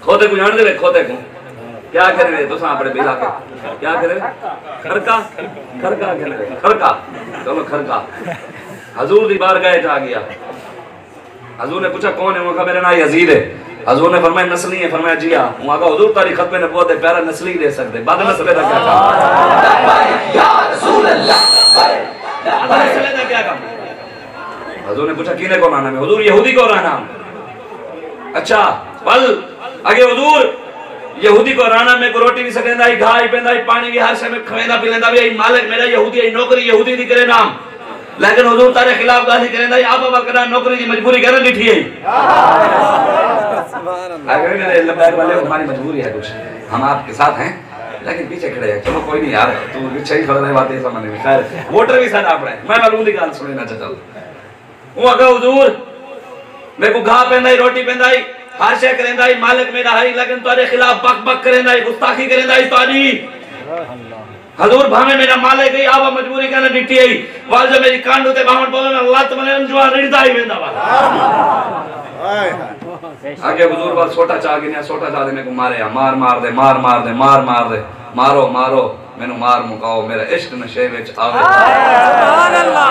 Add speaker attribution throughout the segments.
Speaker 1: खोते को जान दे खोते को क्या करे तो अपने बिला के क्या करे खरका खरका करे खरका चलो खरका हजूर दी बारगाह आ गया। हजूर ने पूछा कौन है? वो कहा मेरा नाम यजीद है। हजूर ने फरमाया नस्ली है? फरमाया जी हाँ। वहां का हुजूर तारी खत्म ने बहुत प्यारा नस्ली दे सकते बद नस्ले का क्या काम या रसूल अल्लाह बद नस्ले का क्या काम? हजूर ने पूछा किने को नाम है? हुजूर यहूदी को नाम। अच्छा पल आगे हुजूर यहूदी को राना में को रोटी भी सकेंदा ही घाई पेंदा ही पानी भी हर समय खवेंदा पिलेंदा भी मालिक मेरा यहूदी है नौकरी यहूदी दी करे नाम। लेकिन हुजूर तारे खिलाफ गाली करेंदा आप बाबा करा नौकरी की मजबूरी करन दी थी। सुभान अल्लाह। अगर मेरे लब्बैक वाले हमारी मजबूरी है कुछ हम आपके साथ हैं लेकिन पीछे खड़े हैं। चलो कोई नहीं यार तू पीछे ही खड़ा रहे बात है समझ में खैर वोटर भी साथ आप रहे मैं मालूम दी गाल सुनना चाहता हूं। वो अगर हुजूर मैं को घा पेंदा ही रोटी पेंदा ही हर शे करेंदा ही मालिक मेरा है लेकिन तारे खिलाफ बक बक करेंदा ही गुस्ताखी करेंदा ही तारी हजूर भावे मेरा मालिक गई आवा मजबूरी करने डिटी आई वाल जो मेरी कांडू ते बावण बोले में अल्लाह तमने जुआ रिड़दा ही वेंदा वा आगे हुजूर वाल छोटा चा गया छोटा चा देने को मारे मार मार दे मार मार दे मार मार दे मारो मारो मेनू मार मुकाओ मेरा इश्क नशे विच आवे सुभान अल्लाह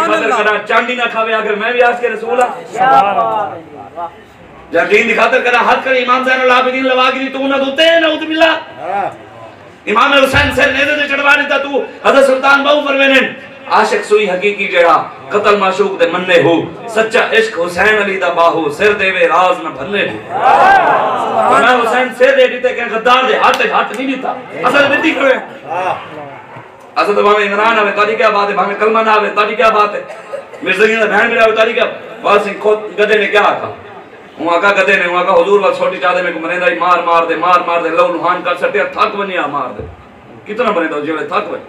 Speaker 1: कदर करा चांदी ना खावे अगर मैं भी आज के रसूल हां सुभान अल्लाह जब दीन की खातिर करा हद कर इमाम ज़ैनुल आबिदीन लवागिरी तू ना दूते ना उद बिल्ला इमाम हुसैन से नेज़े ते चढ़वा दिता तू हज़रत सुल्तान बहु फरमाने आशिक सुई हकीकी जेड़ा कत्ल माशूक दे मन्ने हो सच्चा इश्क हुसैन अली दा बाहू सिर देवे राज न भन्ने हो मैं हुसैन सिर दे दीते के गद्दार दे हाथ नहीं दीता असल विधि करे असल तो भावे इमरान आवे तारी क्या बात है भावे कलमा ना आवे तारी क्या बात है मिर्ज़ा की बहन मेरा तारी क्या वाल सिंह खोत गधे ने क्या कहा वहां का गधे ने वहां का हुजूर वाल छोटी चादर में को मरेंदा ही मार मार दे लव लुहान कर सटे थक वनिया मार दे कितना मरेंदा जेड़े थक वे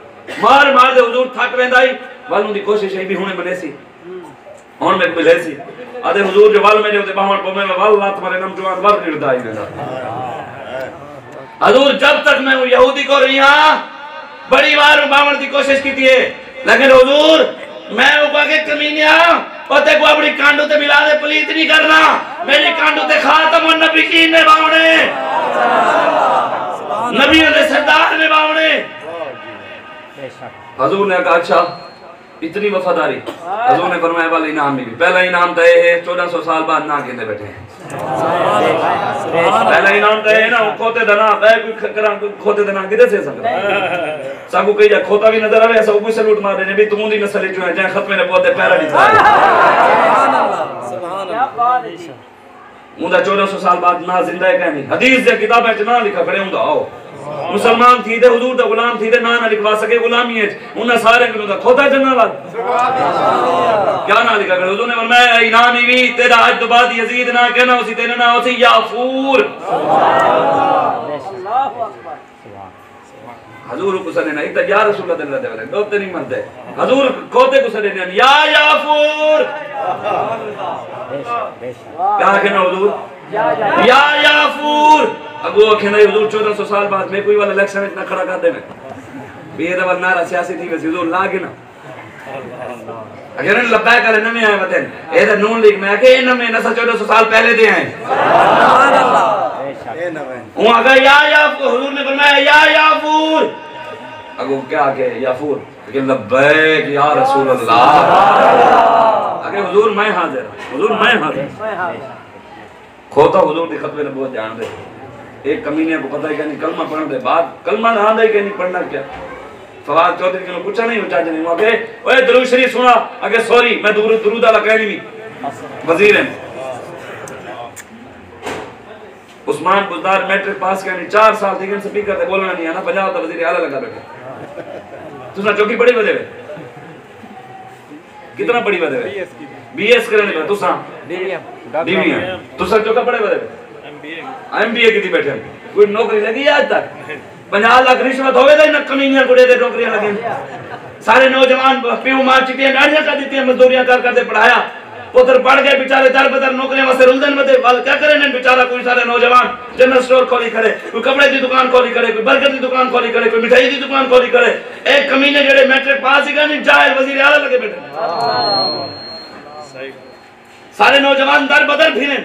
Speaker 1: मार मार दे हुजूर थक वेंदा ही वालों दी कोशिश है भी हुने बने सी हुन में मिले सी आदे हुजूर जो वाल मेरे उते बावण पोमे में वाल लात मारे नम जवान वर गिरदा ही वेंदा हजूर जब तक मैं यहूदी को रिया बड़ी बार बावण की कोशिश की थी लेकिन हुजूर मैं ऊपर के कमीनिया पते को अपनी कांडू ते मिला दे पलीत नहीं करना मेरी कांडू ते खातम नबीयीन ने बावणे नबियों ने सरदार ने बावणे हजूर ने कहा अच्छा इतनी वफादारी हजूर ने फरमाया वाला इनाम भी पहला इनाम तय है 1400 साल बाद ना कहते बैठे हैं पहला इनाम तय है ना खोते दना कोई करा खोते दना किधर से सकता सागु कई जा खोता भी नजर आवे सब कोई सलूट मार देने भी तुम दी नस्ल जो है जहां खत्म ने बहुत पहला नहीं था सुभान अल्लाह क्या बात है मुंदा 1400 साल बाद ना जिंदा है कहनी हदीस दे किताबें च ना लिखा खड़े हुंदा आओ मुसलमान थी दे हुजूर दा गुलाम थी दे ना लिखवा सके गुलामी है उन सारे को दा खोदा जन्नत सुभान अल्लाह क्या ना लिखा हुजूर ने फरमाया इनाम भी तेरा आज तो बाद यजीद ना कहना उसी तेरा ना उसी याफूर सुभान अल्लाह अल्लाहु अकबर हजूर को सने ना एक या रसूल अल्लाह दे वाले दो तो नहीं मरते हजूर खोते को सने या याफूर क्या कहना हुजूर या याफूर अगो कहना हुजूर 1400 साल बाद में कोई वाला इलेक्शन इतना खड़ा कर दे में ये तो नारा सियासी थी वैसे हुजूर लागे ना अगर लब्बैक करे न में आए वतन ए तो नून लीग में के इन में नसा 1400 साल पहले दे आए सुभान अल्लाह ए न में वो अगर या हुजूर ने फरमाया या याफूर अगो क्या के याफूर कि लब्बैक या रसूल अल्लाह अगर हुजूर मैं हाजिर हुजूर मैं हाजिर खोता हुजूर दी खतवे नबूवत जान दे एक कमीने को पता है कि नहीं कलमा पढ़ने के बाद कलमा ना आंदा कि नहीं पढ़ना क्या फवाद चौधरी ने पूछा नहीं उचा नहीं ओके ओए दुरूद शरीफ सुना अगे सॉरी मैं दुरूद वाला कह नहीं वजीर है उस्मान बुज़दार मैट्रिक पास करने 4 साल थी कि स्पीकर ते बोलना नहीं आना पंजाब दा वजीर आला लगा बैठा तुसा चौकी पढ़ी बदे कितना पढ़ी बदे बीएस करने पे तुसा डीवीएम तुसा चौका पढ़े बदे एमबीए की बैठे कोई नौकरी लगी आज तक 50 लाख रिश्वत होवे तो न कमीनियां गुड़े दे नौकरियां लगे सारे नौजवान पीऊ मार चिटियां गाड़ियां कर दी मजदूरियां कर दे पढ़ाया पुत्र पढ़ गए बेचारे दर बदर नौकरियां वास्ते रुलदन मते वाल क्या करे ने बेचारा कोई सारे नौजवान जनरल स्टोर खोली करे कोई कपड़े की दुकान खोली करे कोई बर्गर की दुकान खोली करे कोई मिठाई की दुकान खोली करे एक कमीने जेड़े मैट्रिक पास ही नहीं जाहिल वजीर आला लगे बैठे सही सारे नौजवान दर बदर फिरे